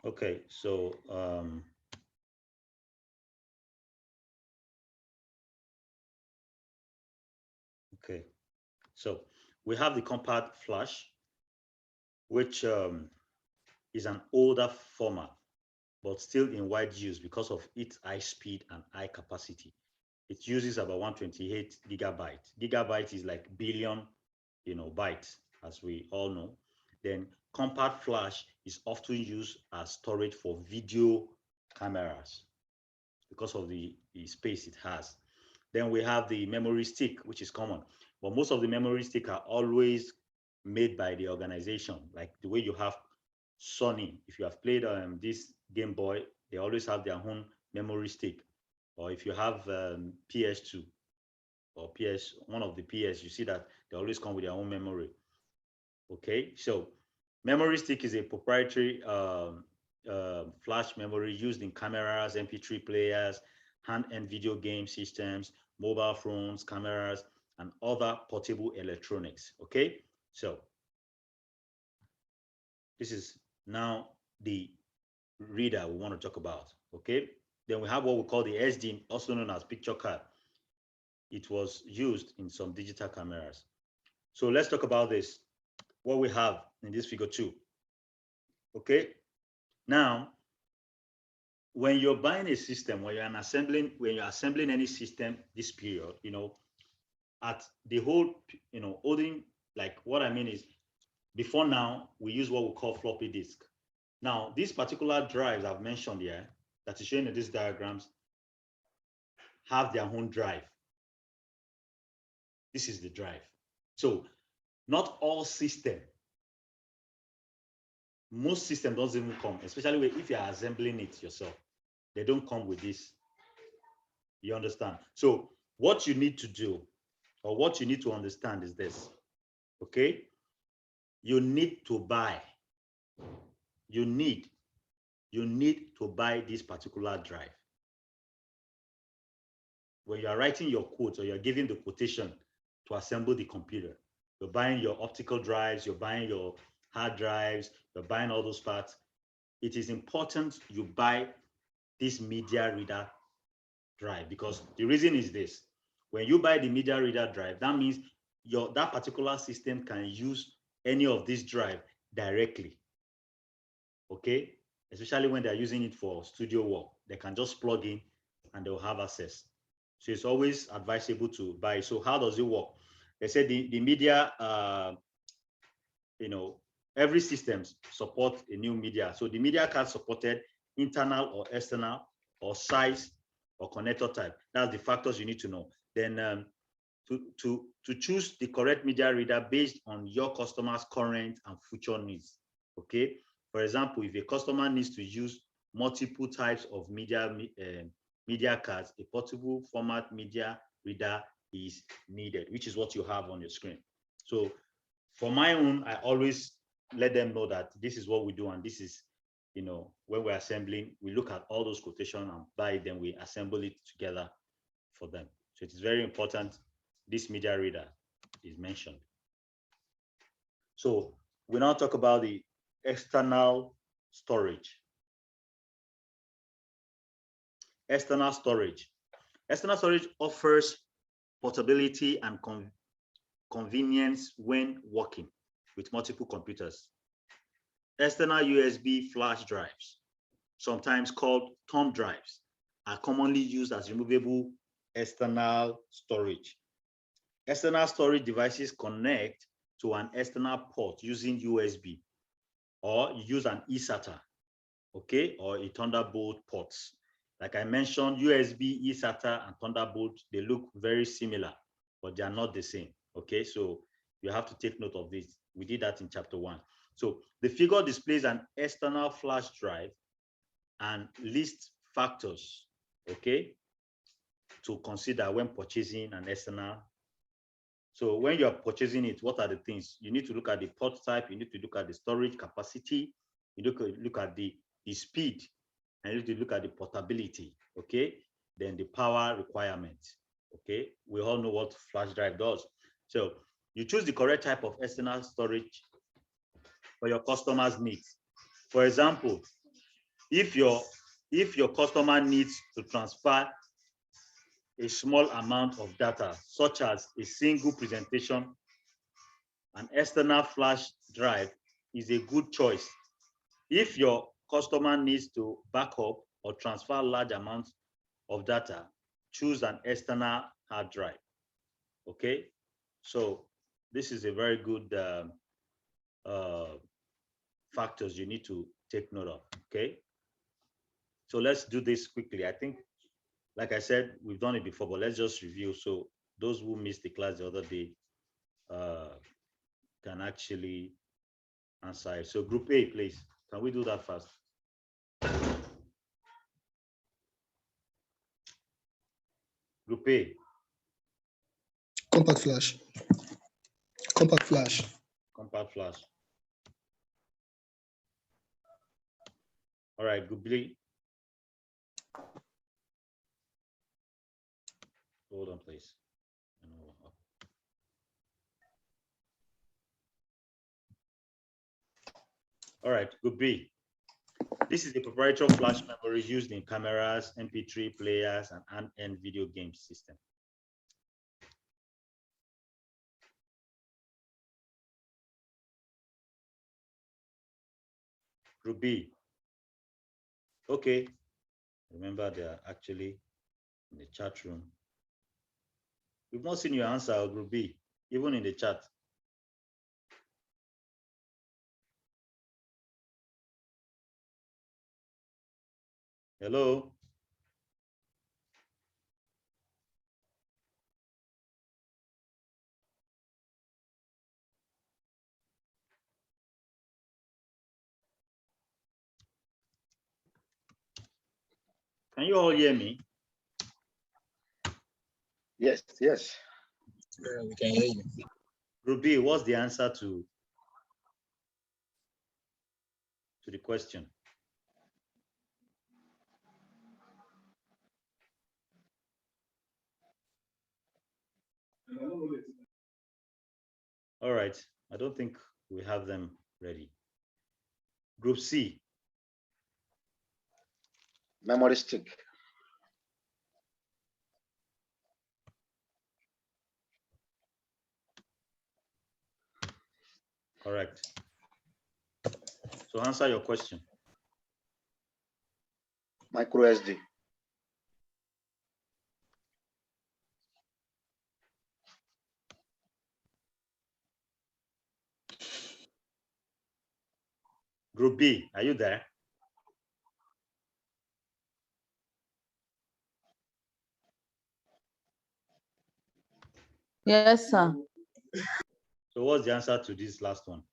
Okay, so okay, so we have the compact flash, which is an older format, but still in wide use because of its high speed and high capacity. It uses about 128 gigabytes. Gigabyte is like billion, bytes, as we all know. Then compact flash is often used as storage for video cameras because of the space it has. Then we have the memory stick, which is common, but most of the memory stick are always made by the organization, like the way you have Sony. If you have played this Game Boy, they always have their own memory stick. Or if you have PS2 or PS, one of the PS, you see that they always come with their own memory. Okay, so memory stick is a proprietary flash memory used in cameras, MP3 players, hand-end video game systems, mobile phones, cameras, and other portable electronics. Okay, so this is now the reader we want to talk about. Okay, then we have what we call the SD, also known as picture card. It was used in some digital cameras. So let's talk about this, what we have in this figure two. Okay, now when you're buying a system, when you're assembling any system this period, at the whole, holding, like what I mean is, before now, we use what we call floppy disk. Now, these particular drives I've mentioned here, that is shown in these diagrams, have their own drive. This is the drive. So not all system, most system doesn't even come, especially if you're assembling it yourself. They don't come with this. You understand? So what you need to do, or what you need to understand is this, okay? You need to buy, you need to buy this particular drive. When you are writing your quote or you're giving the quotation to assemble the computer, you're buying your optical drives, you're buying your hard drives, you're buying all those parts. It is important you buy this media reader drive, because the reason is this: when you buy the media reader drive, that means that particular system can use any of this drive directly. Okay, especially when they're using it for studio work, they can just plug in and they'll have access. So it's always advisable to buy. So how does it work? They said the media, every system support a new media. So the media card supported internal or external, or size, or connector type. That's the factors you need to know. Then to choose the correct media reader based on your customer's current and future needs. Okay. For example, if a customer needs to use multiple types of media cards, a portable format media reader is needed, which is what you have on your screen. So for my own, I always let them know that this is what we do, and this is, when we're assembling, we look at all those quotations and buy them, we assemble it together for them. So it is very important this media reader is mentioned. So we now talk about the external storage. External storage. External storage offers portability and convenience when working with multiple computers. External USB flash drives, sometimes called thumb drives, are commonly used as removable external storage. External storage devices connect to an external port using USB, or you use an eSATA, okay, or a Thunderbolt ports. Like I mentioned, USB, eSATA, and Thunderbolt, they look very similar, but they are not the same, okay? So you have to take note of this. We did that in chapter 1. So the figure displays an external flash drive and lists factors, okay, to consider when purchasing an external. So when you're purchasing it, what are the things? You need to look at the port type, you need to look at the storage capacity, you look at the speed, and you need to look at the portability, okay? Then the power requirement, okay? We all know what flash drive does. So you choose the correct type of external storage for your customer's needs. For example, If your customer needs to transfer a small amount of data, such as a single presentation, an external flash drive is a good choice. If your customer needs to back up or transfer large amounts of data, choose an external hard drive. Okay, so this is a very good factors you need to take note of. Okay, so let's do this quickly. I think, like I said, we've done it before, but let's just review. So those who missed the class the other day can actually answer it. So group A, please. Can we do that fast? Group A. Compact flash. Compact flash. Compact flash. All right, group B. Hold on, please. All right, group B. This is the proprietary flash memory used in cameras, MP3 players, and end video game system. Group B. Okay. Remember, they are actually in the chat room. We've not seen your answer, Group B, even in the chat. Hello? Can you all hear me? Yes, yes. Yeah, we can hear you. Group B, what's the answer to the question? All right, I don't think we have them ready. Group C. Memory stick. Correct. So answer your question. Micro SD. Group B, are you there? Yes, sir. So what's the answer to this last one?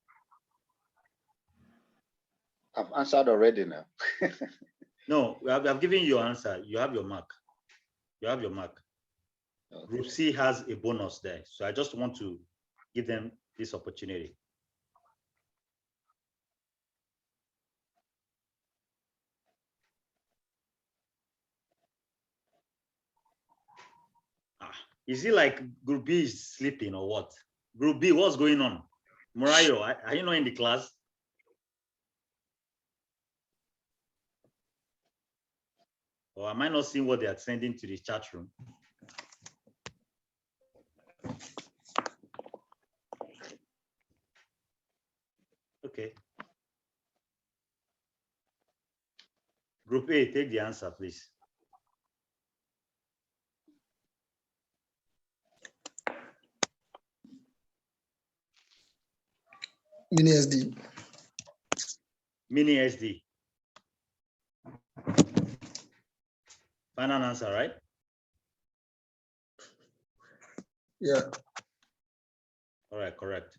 I've answered already now. No, I've given you your answer. You have your mark. You have your mark. Okay. Group C has a bonus there. So I just want to give them this opportunity. Is it like Group B is sleeping or what? Group B, what's going on? Morayo, are you not in the class? Or am I not seeing what they are sending to the chat room? Okay. Group A, take the answer, please. Mini SD. Mini SD. Final answer, right? Yeah. All right, correct.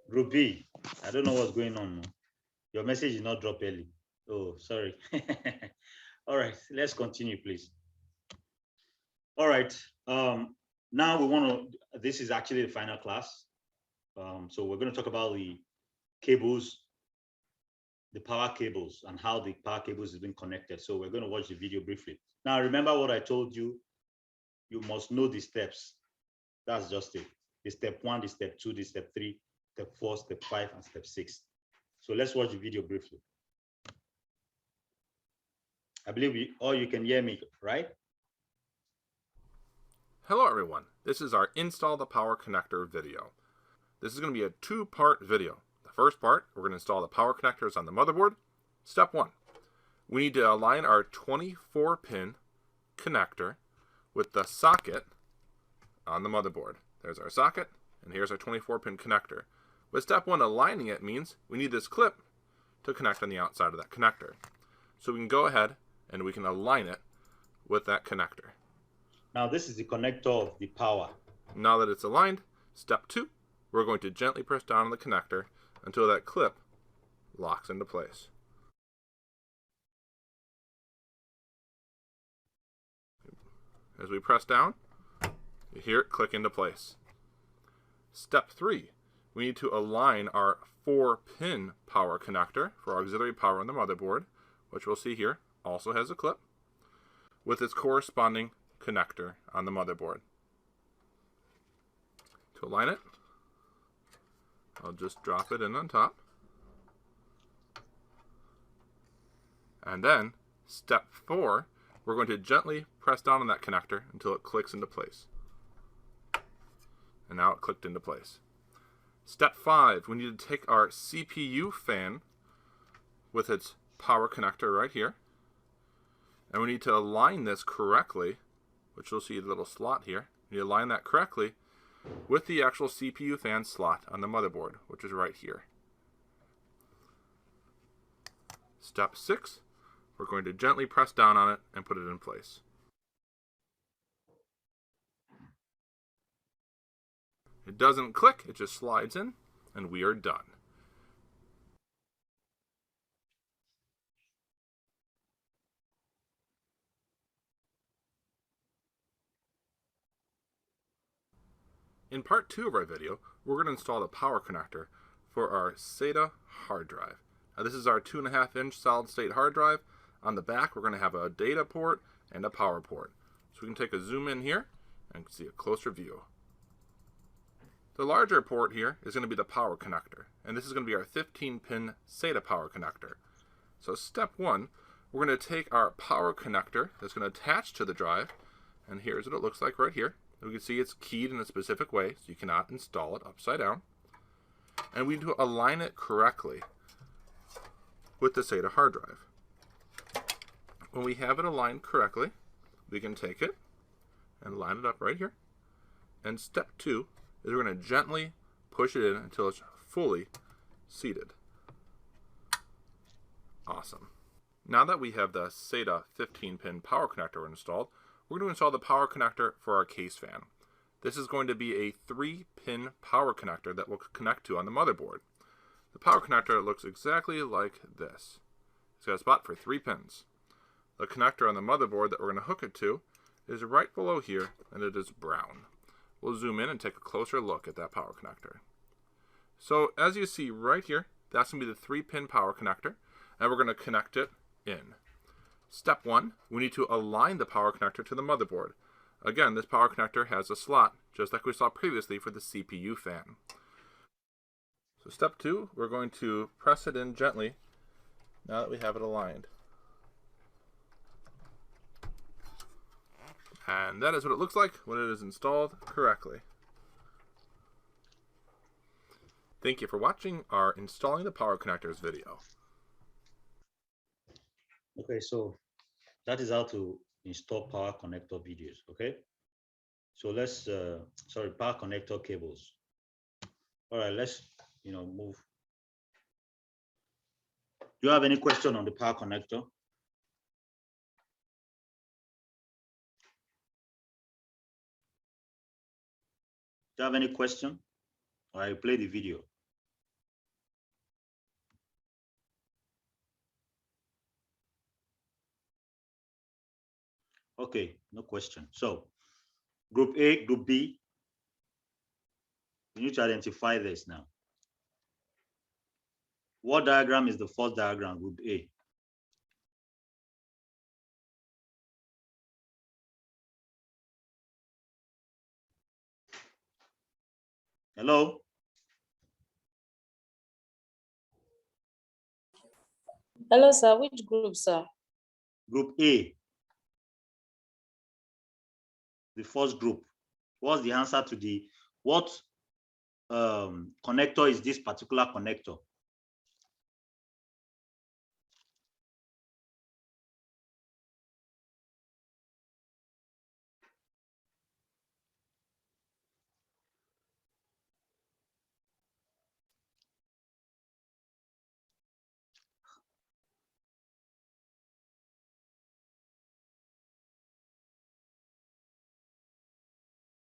Group B, I don't know what's going on. Your message did not drop early. Oh, sorry. All right, let's continue, please. All right. Now we want to, this is actually the final class. So we're going to talk about the cables, the power cables, and how the power cables has been connected. So we're going to watch the video briefly. Now, remember what I told you, you must know the steps. That's just it. The step 1, the step 2, the step 3, step 4, step 5, and step 6. So let's watch the video briefly. I believe you can hear me, right? Hello everyone, this is our Install the Power Connector video. This is going to be a two-part video. The first part, we're going to install the power connectors on the motherboard. Step 1, we need to align our 24-pin connector with the socket on the motherboard. There's our socket, and here's our 24-pin connector. With step 1, aligning it means we need this clip to connect on the outside of that connector. So we can go ahead and we can align it with that connector. Now this is the connector of the power. Now that it's aligned, step 2, we're going to gently press down on the connector until that clip locks into place. As we press down, you hear it click into place. Step 3, we need to align our 4-pin power connector for auxiliary power on the motherboard, which we'll see here also has a clip, with its corresponding connector on the motherboard. To align it, I'll just drop it in on top. And then, step 4, we're going to gently press down on that connector until it clicks into place. And now it clicked into place. Step 5, we need to take our CPU fan with its power connector right here, and we need to align this correctly, which you'll see the little slot here. We need to align that correctly with the actual CPU fan slot on the motherboard, which is right here. Step 6, we're going to gently press down on it and put it in place. It doesn't click, it just slides in, and we are done. In part 2 of our video, we're going to install the power connector for our SATA hard drive. Now this is our 2.5-inch solid state hard drive. On the back, we're going to have a data port and a power port. So we can take a zoom in here and see a closer view. The larger port here is going to be the power connector, and this is going to be our 15-pin SATA power connector. So step 1, we're going to take our power connector that's going to attach to the drive, and here's what it looks like right here. We can see it's keyed in a specific way, so you cannot install it upside down. And we need to align it correctly with the SATA hard drive. When we have it aligned correctly, we can take it and line it up right here. And step 2 is we're going to gently push it in until it's fully seated. Awesome. Now that we have the SATA 15-pin power connector installed, we're going to install the power connector for our case fan. This is going to be a 3-pin power connector that we'll connect to on the motherboard. The power connector looks exactly like this. It's got a spot for 3 pins. The connector on the motherboard that we're going to hook it to is right below here, and it is brown. We'll zoom in and take a closer look at that power connector. So as you see right here, that's going to be the 3-pin power connector, and we're going to connect it in. Step 1, we need to align the power connector to the motherboard. Again, this power connector has a slot, just like we saw previously for the CPU fan. So step 2, we're going to press it in gently now that we have it aligned. And that is what it looks like when it is installed correctly. Thank you for watching our Installing the Power Connectors video. Okay, so that is how to install power connector videos. Okay, so let's power connector cables. All right, let's move. Do you have any question on the power connector? Do you have any question? Or I play the video. Okay, no question. So group A, group B, we need to identify this now. What diagram is the first diagram, group A? Hello? Hello, sir. Which group, sir? Group A, the first group. What's the answer to the, what connector is this particular connector?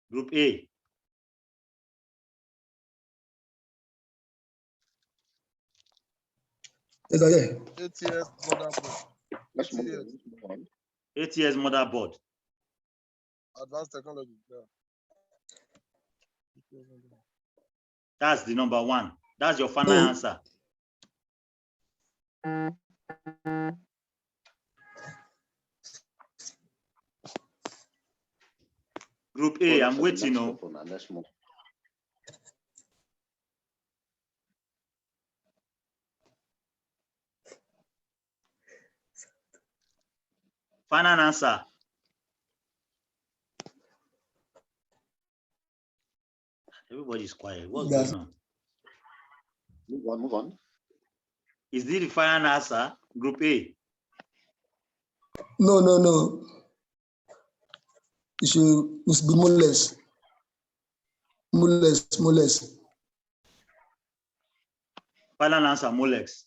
Group A. Yes, I hear. ATS motherboard. Let's move ATS. on. Move on. ATS motherboard. Advanced technology. Yeah. ATS motherboard. That's the number one. That's your final Oh. answer. Group A, Hold on I'm for the waiting. next Oh. people now. Let's move. Final answer. Everybody's quiet. What's That's- going on? Move on. Move on. Is this the final answer? Group A. No, no, no. It must be Moles. Moles. Final answer, Molex.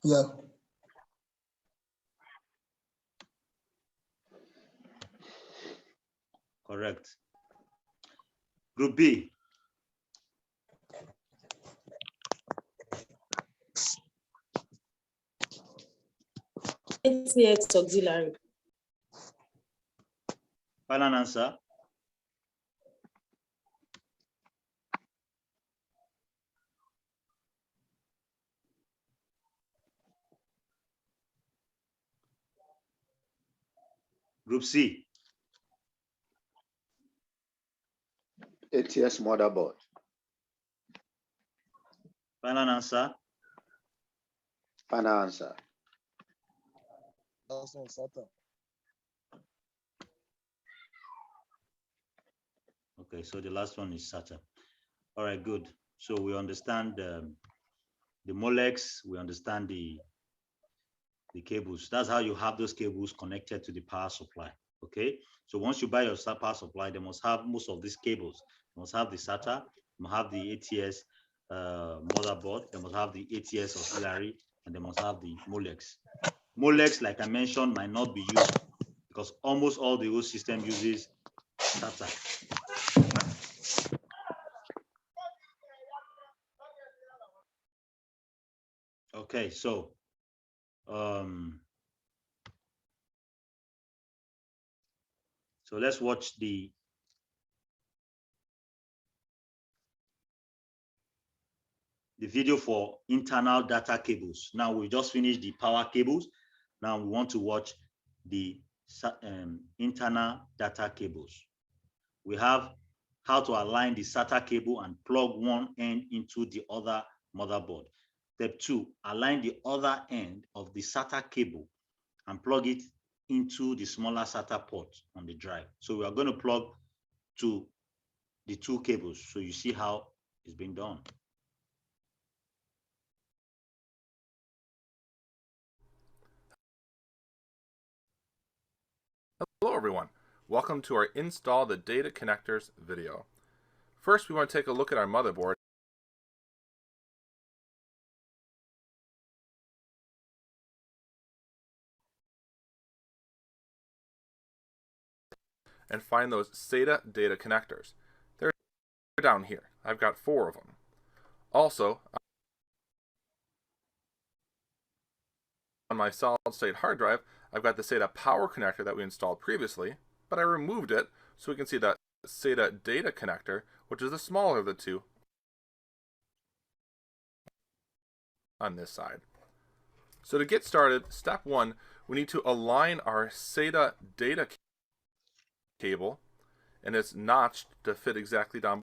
Yeah. Correct. Group B. ATX auxiliary. Final answer. Group C. ATS motherboard. Final answer. Final answer. That's on SATA. Okay, so the last one is SATA. All right, good. So we understand the Molex, we understand the cables. That's how you have those cables connected to the power supply. Okay, so once you buy your power supply, they must have most of these cables. They must have the SATA, they must have the ATS motherboard, they must have the ATS auxiliary, and they must have the Molex. Molex, like I mentioned, might not be used because almost all the old system uses SATA. Okay, so so let's watch the video for internal data cables. Now we just finished the power cables. Now we want to watch the internal data cables. We have how to align the SATA cable and plug one end into the other motherboard. Step 2, align the other end of the SATA cable and plug it into the smaller SATA port on the drive. So we are going to plug to the two cables. So you see how it's being done. Hello everyone, welcome to our Install the Data Connectors video. First we want to take a look at our motherboard and find those SATA data connectors. They're down here. I've got 4 of them. Also, on my solid state hard drive, I've got the SATA power connector that we installed previously, but I removed it so we can see that SATA data connector, which is the smaller of the two on this side. So to get started, step 1, we need to align our SATA data cable, and it's notched to fit exactly down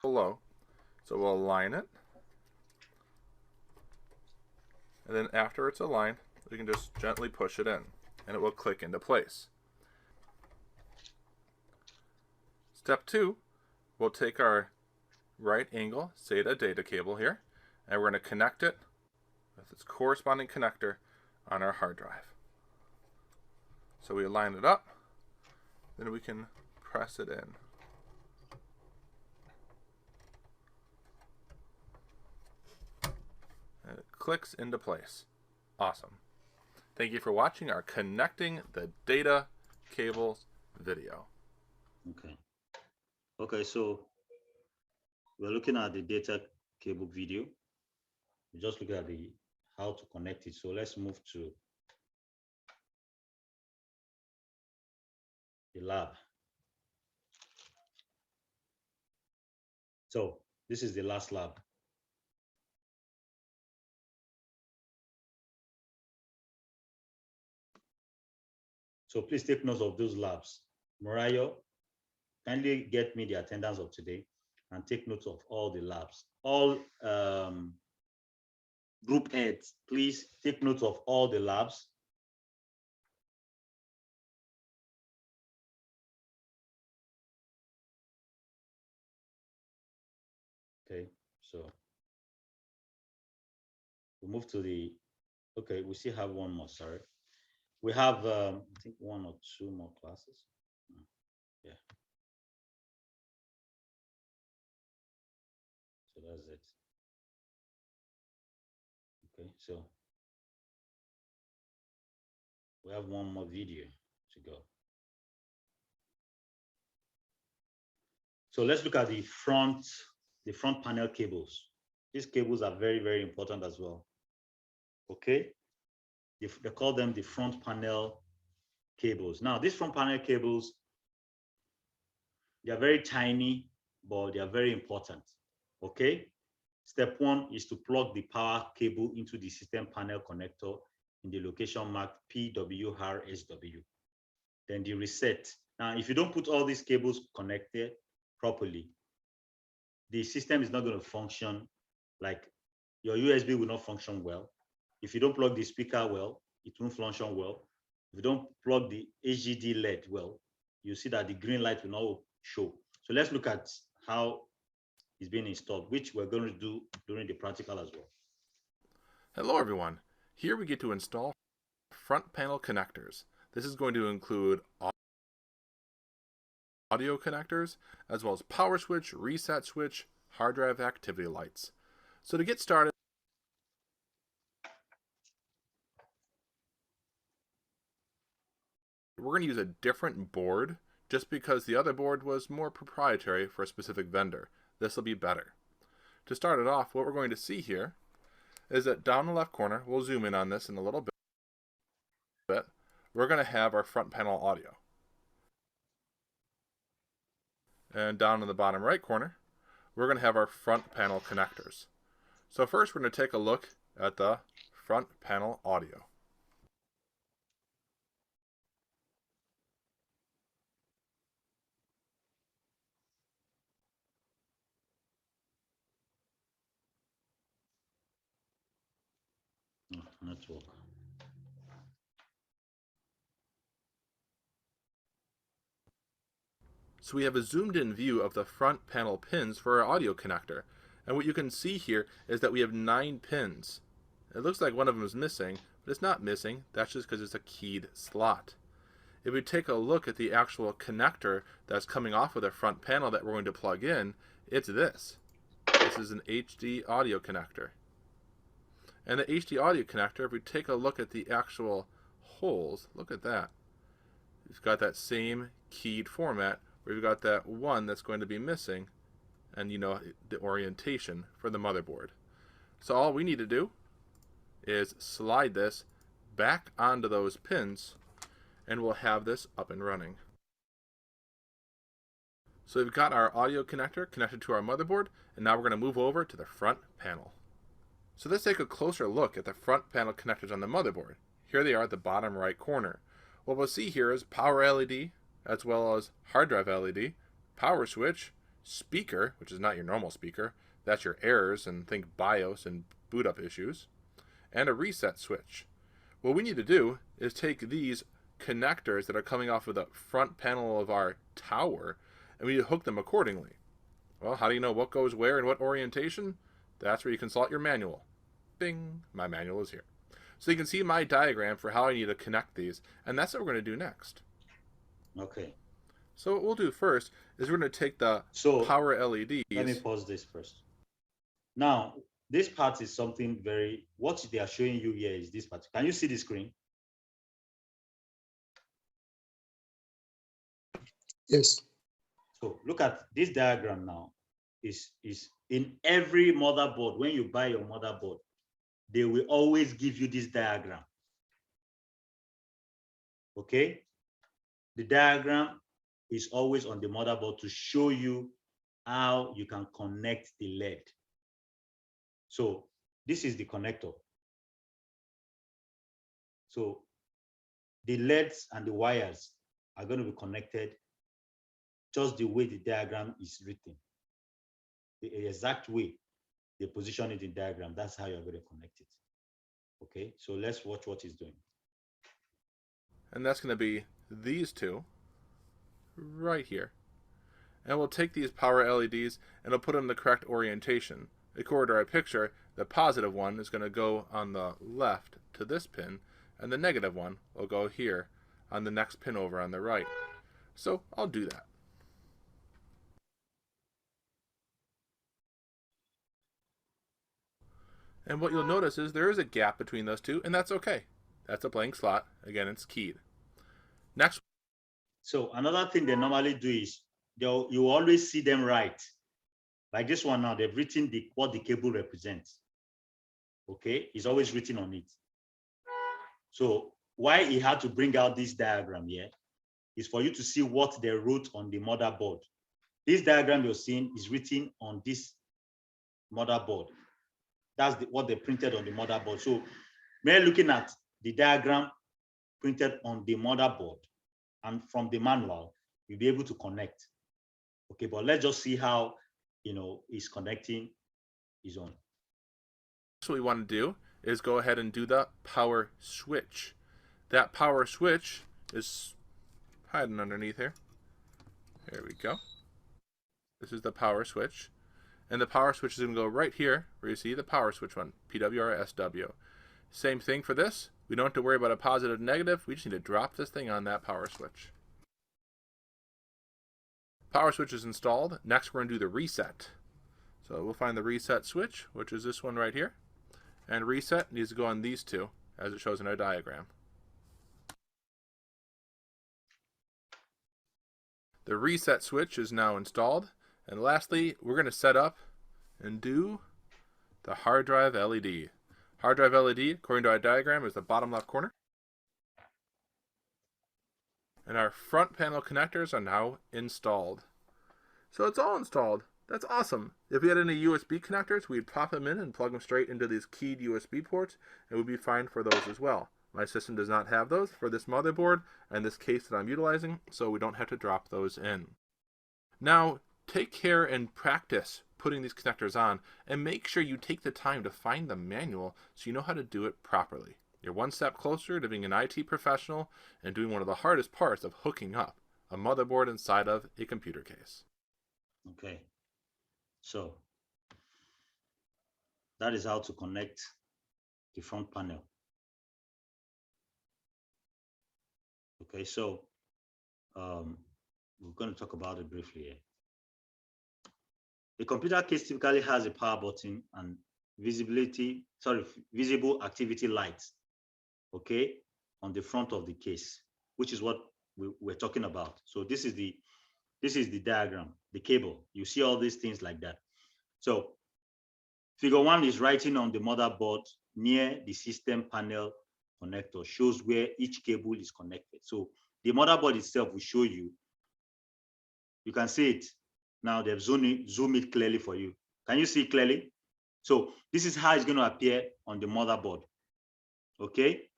below. So we'll align it. And then after it's aligned, we can just gently push it in and it will click into place. Step 2, we'll take our right angle SATA data cable here and we're going to connect it with its corresponding connector on our hard drive. So we line it up, then we can press it in. And it clicks into place. Awesome. Thank you for watching our Connecting the Data Cables video. Okay. Okay, so we're looking at the data cable video. We just look at the how to connect it. So let's move to the lab. So this is the last lab. So please take note of those labs. Mariah, kindly get me the attendance of today and take note of all the labs. All group heads, please take note of all the labs. Okay, so we move to the, okay, we still have one more, sorry. We have, I think 1 or 2 more classes. Yeah. So that's it. Okay, so we have one more video to go. So let's look at the front panel cables. These cables are very, very important as well. Okay, they call them the front panel cables. Now, these front panel cables, they are very tiny, but they are very important. Okay, step 1 is to plug the power cable into the system panel connector in the location marked PWRSW. Then the reset. Now, if you don't put all these cables connected properly, the system is not going to function. Like your USB will not function well. If you don't plug the speaker well, it won't function well. If you don't plug the HDD LED well, you see that the green light will not show. So let's look at how it's being installed, which we're going to do during the practical as well. Hello everyone. Here we get to install front panel connectors. This is going to include audio connectors, as well as power switch, reset switch, hard drive activity lights. So to get started, we're going to use a different board just because the other board was more proprietary for a specific vendor. This will be better. To start it off, what we're going to see here is that down the left corner, we'll zoom in on this in a little bit, we're going to have our front panel audio. And down in the bottom right corner, we're going to have our front panel connectors. So first we're going to take a look at the front panel audio. Network. So we have a zoomed in view of the front panel pins for our audio connector. And what you can see here is that we have 9 pins. It looks like one of them is missing, but it's not missing. That's just because it's a keyed slot. If we take a look at the actual connector that's coming off of the front panel that we're going to plug in, it's this. This is an HD audio connector. And the HD audio connector, if we take a look at the actual holes, look at that. We've got that same keyed format where we've got that one that's going to be missing, and you know the orientation for the motherboard. So all we need to do is slide this back onto those pins and we'll have this up and running. So we've got our audio connector connected to our motherboard, and now we're going to move over to the front panel. So let's take a closer look at the front panel connectors on the motherboard. Here they are at the bottom right corner. What we'll see here is power LED, as well as hard drive LED, power switch, speaker, which is not your normal speaker, That's your errors, and think BIOS and boot up issues. And a reset switch. What we need to do is take these connectors that are coming off of the front panel of our tower, and we need to hook them accordingly. Well, how do you know what goes where and what orientation? That's where you consult your manual. Bing, my manual is here. So you can see my diagram for how I need to connect these, and that's what we're going to do next. Okay. So what we'll do first is we're going to take the power LEDs. Let me pause this first. Now, this part is something what they are showing you here is this part. Can you see the screen? Yes. So look at this diagram now. Is in every motherboard. When you buy your motherboard, they will always give you this diagram. Okay? The diagram is always on the motherboard to show you how you can connect the LED. So this is the connector. So the LEDs and the wires are going to be connected just the way the diagram is written. The exact way they position it in diagram, that's how you're going to connect it. Okay, so let's watch what he's doing. And that's going to be these two right here. And we'll take these power LEDs and we'll put them in the correct orientation. According to our picture, the positive one is going to go on the left to this pin, and the negative one will go here on the next pin over on the right. So I'll do that. And what you'll notice is there is a gap between those two, and that's okay. That's a blank slot. Again, it's keyed. Next. So another thing they normally do is you always see them right. Like this one now, they've written what the cable represents. Okay, it's always written on it. So why he had to bring out this diagram here is for you to see what they wrote on the motherboard. This diagram you're seeing is written on this motherboard. That's what they printed on the motherboard. So we're looking at the diagram printed on the motherboard, and from the manual, you'll be able to connect. Okay, but let's just see how, he's connecting his own. So what we want to do is go ahead and do the power switch. That power switch is hiding underneath here. There we go. This is the power switch. And the power switch is going to go right here where you see the power switch one, PWR SW. Same thing for this. We don't have to worry about a positive negative. We just need to drop this thing on that power switch. Power switch is installed. Next, we're going to do the reset. So we'll find the reset switch, which is this one right here. And reset needs to go on these two, as it shows in our diagram. The reset switch is now installed. And lastly, we're going to set up and do the hard drive LED. Hard drive LED, according to our diagram, is the bottom left corner. And our front panel connectors are now installed. So it's all installed. That's awesome. If we had any USB connectors, we'd pop them in and plug them straight into these keyed USB ports, and we'd be fine for those as well. My system does not have those for this motherboard and this case that I'm utilizing, so we don't have to drop those in. Now, take care and practice putting these connectors on, and make sure you take the time to find the manual so you know how to do it properly. You're one step closer to being an IT professional and doing one of the hardest parts of hooking up a motherboard inside of a computer case. Okay, so that is how to connect the front panel. Okay, so we're going to talk about it briefly here. The computer case typically has a power button and visible activity lights, okay, on the front of the case, which is what we're talking about. So this is the diagram, the cable. You see all these things like that. So figure 1 is writing on the motherboard near the system panel connector, shows where each cable is connected. So the motherboard itself will show you. You can see it. Now they've zoom it clearly for you. Can you see clearly? So this is how it's going to appear on the motherboard. Okay.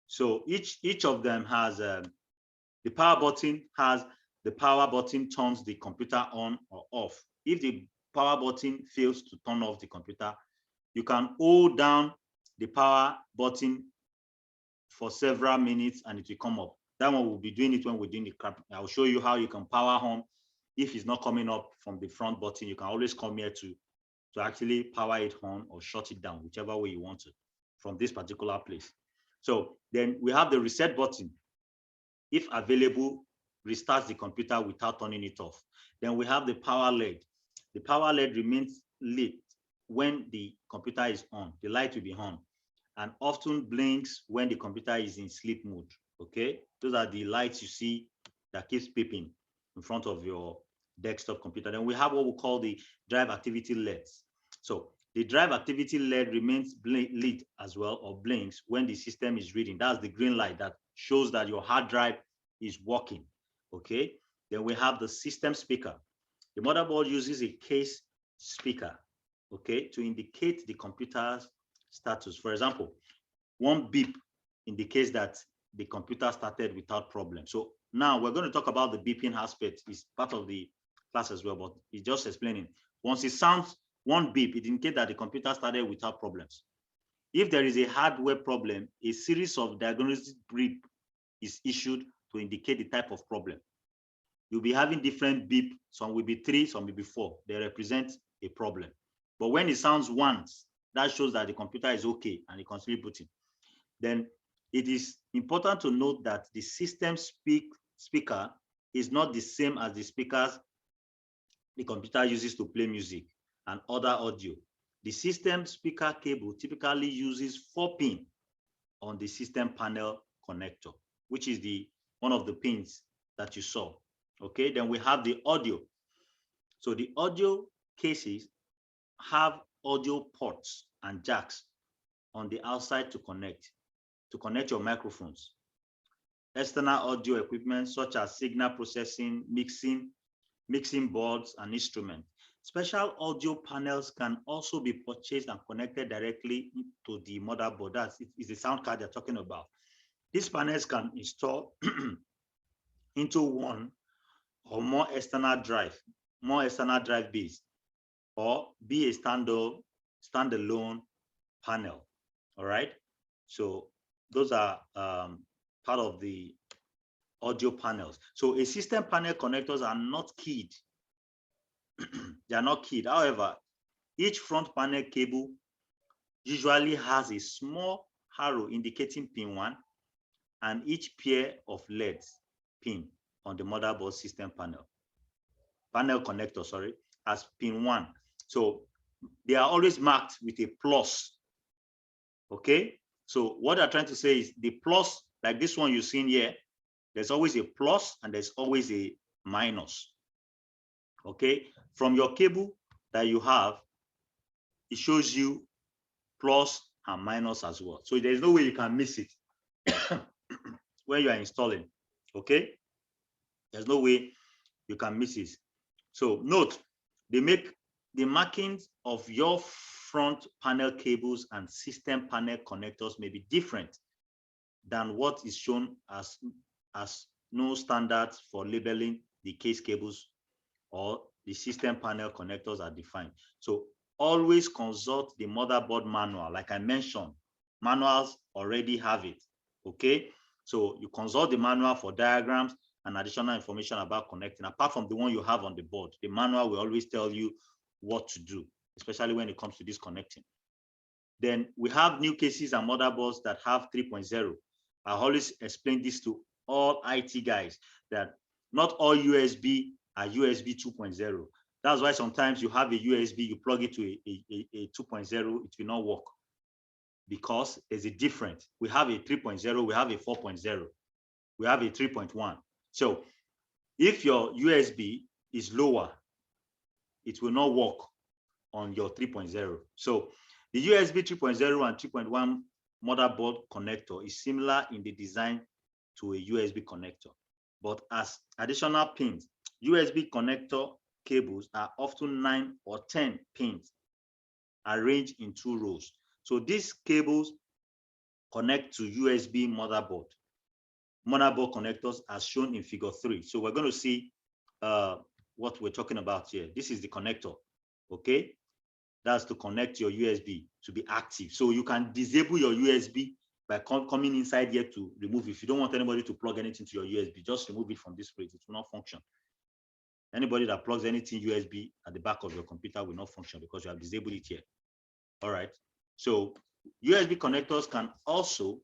So each of them has the power button turns the computer on or off. If the power button fails to turn off the computer, you can hold down the power button for several minutes and it will come up. That one will be doing it when we're doing the crap. I'll show you how you can power on. If it's not coming up from the front button, you can always come here to actually power it on or shut it down, whichever way you want to, from this particular place. So then we have the reset button. If available, restarts the computer without turning it off. Then we have the power LED. The power LED remains lit when the computer is on. The light will be on and often blinks when the computer is in sleep mode. Okay, those are the lights you see that keeps beeping in front of your desktop computer. Then we have what we call the drive activity LEDs. So the drive activity LED remains lit as well, or blinks, when the system is reading. That's the green light that shows that your hard drive is working. Okay, then we have the system speaker. The motherboard uses a case speaker, okay, to indicate the computer's status. For example, one beep indicates that the computer started without problem. So now we're going to talk about the beeping aspect. It's part of the class as well, but it's just explaining. Once it sounds one beep, it indicates that the computer started without problems. If there is a hardware problem, a series of diagnostic beep is issued to indicate the type of problem. You'll be having different beep. Some will be 3, some will be 4. They represent a problem. But when it sounds once, that shows that the computer is okay and it continues booting. Then it is important to note that the system speaker is not the same as the speakers the computer uses to play music and other audio. The system speaker cable typically uses 4-pin on the system panel connector, which is one of the pins that you saw. Okay, then we have the audio. So the audio cases have audio ports and jacks on the outside to connect your microphones. External audio equipment such as signal processing, mixing boards, and instruments. Special audio panels can also be purchased and connected directly to the motherboard. That is the sound card they're talking about. These panels can install into one or more external drive bays, or be a standalone panel. All right. So those are part of the audio panels. So a system panel connectors are not keyed. They are not keyed. However, each front panel cable usually has a small arrow indicating pin 1, and each pair of LEDs pin on the motherboard system panel connector, sorry, as pin 1. So they are always marked with a plus. Okay, so what I'm trying to say is the plus, like this one you've seen here, there's always a plus and there's always a minus. Okay, from your cable that you have, it shows you plus and minus as well. So there's no way you can miss it when you are installing. Okay, there's no way you can miss it. So note, the markings of your front panel cables and system panel connectors may be different than what is shown as no standards for labeling the case cables or the system panel connectors are defined. So always consult the motherboard manual. Like I mentioned, manuals already have it. Okay, so you consult the manual for diagrams and additional information about connecting. Apart from the one you have on the board, the manual will always tell you what to do, especially when it comes to disconnecting. Then we have new cases and motherboards that have 3.0. I always explain this to all IT guys, that not all USB are USB 2.0. That's why sometimes you have a USB, you plug it to a 2.0, it will not work, because there's a difference. We have a 3.0, we have a 4.0, we have a 3.1. So if your USB is lower, it will not work on your 3.0. So the USB 3.0 and 3.1 motherboard connector is similar in the design to a USB connector, but as additional pins, USB connector cables are often 9 or 10 pins arranged in 2 rows. So these cables connect to USB motherboard connectors as shown in figure 3. So we're going to see what we're talking about here. This is the connector. Okay, that's to connect your USB to be active. So you can disable your USB by coming inside here to remove it. If you don't want anybody to plug anything to your USB, just remove it from this place. It will not function. Anybody that plugs anything USB at the back of your computer will not function because you have disabled it here. All right. So USB connectors can also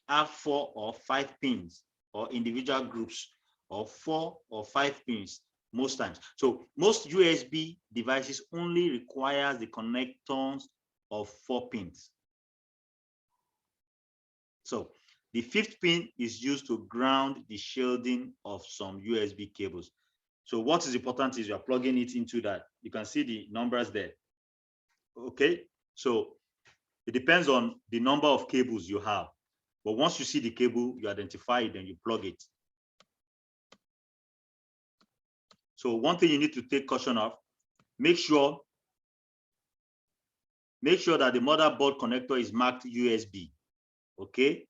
have 4 or 5 pins or individual groups of 4 or 5 pins most times. So most USB devices only requires the connectors of 4 pins. So the 5th pin is used to ground the shielding of some USB cables. So what is important is you are plugging it into that. You can see the numbers there. Okay, so it depends on the number of cables you have. But once you see the cable, you identify it and you plug it. So one thing you need to take caution of, make sure that the motherboard connector is marked USB, okay?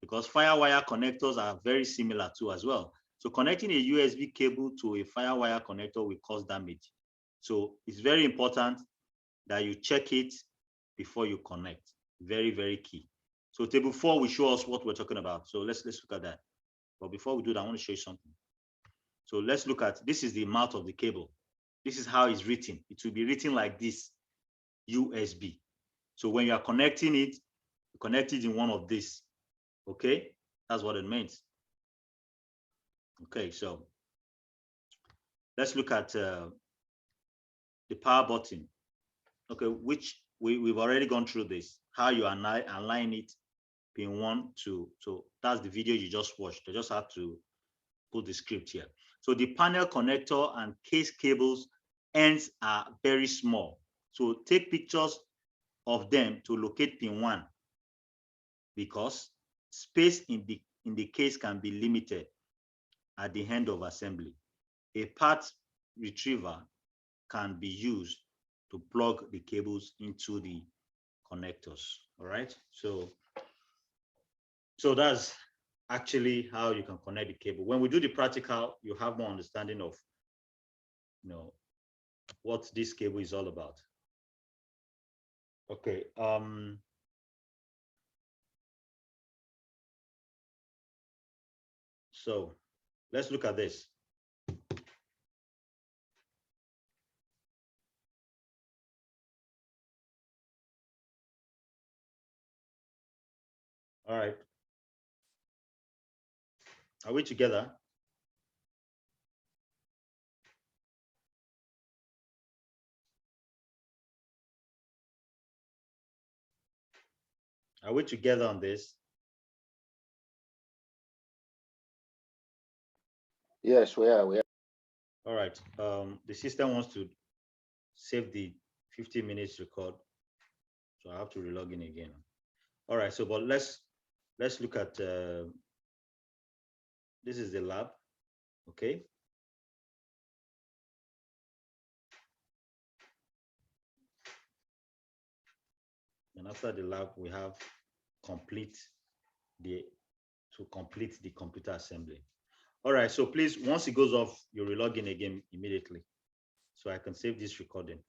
Because FireWire connectors are very similar too as well. So connecting a USB cable to a FireWire connector will cause damage. So it's very important that you check it before you connect. Very, very key. So table 4 will show us what we're talking about. So let's look at that. But before we do that, I want to show you something. So let's look at, this is the mouth of the cable. This is how it's written. It will be written like this, USB. So when you are connecting it, you connect it in one of these. Okay, that's what it means. Okay, so let's look at the power button. Okay, which we've already gone through this, how you align it, pin 1, 2. So that's the video you just watched. I just have to put the script here. So the panel connector and case cables ends are very small. So take pictures of them to locate pin 1 because space in the case can be limited at the end of assembly. A part retriever can be used to plug the cables into the connectors. All right. So that's actually how you can connect the cable. When we do the practical, you have more understanding of, what this cable is all about. Okay. So let's look at this. All right. Are we together? Are we together on this? Yes, we are. All right. The system wants to save the 15 minutes record, so I have to relog in again. All right. So, but let's look at this is the lab. Okay. And after the lab, we have complete the computer assembly. All right. So please, once it goes off, you relog in again immediately, so I can save this recording.